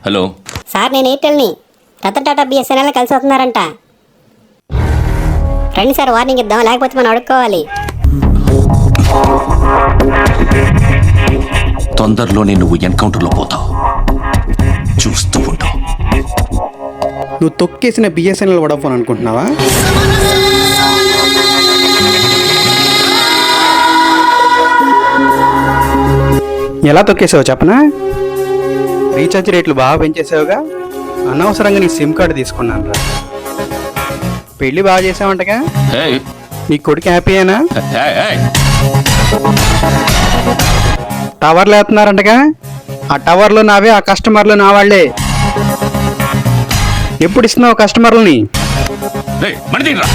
Hello sir, నేను ఎయిర్టెల్ని. Ratan Tata BSNL కలిసి వస్తున్నారంట. రండి సార్, వార్నింగ్ ఇద్దాం, లేకపోతే మనం అడుక్కోవాలి. తొందరలోనే నువ్వు ఎన్కౌంటర్లో పోతావు, చూస్తూ ఉంటావు. నువ్వు తొక్కేసిన బిఎస్ఎన్ఎల్ వడాఫోన్ అనుకుంటున్నావా? ఎలా తొక్కేసావు చెప్పనా? రీఛార్జ్ రేట్లు బాగా పెంచేసావుగా, అనవసరంగా నీ సిమ్ కార్డు తీసుకున్నాను రా. పెళ్ళి బాగా చేసావంటగా, ఏయ్, నీ కొడుకు హ్యాపీయేనా? ఏయ్, ఏయ్. టవర్లు వేస్తున్నారంటగా, ఆ టవర్లు నావే, ఆ కస్టమర్లు నా వాళ్ళే. ఎప్పుడు ఇస్తున్నావు కస్టమర్లని? ఏయ్, మణి తీయరా.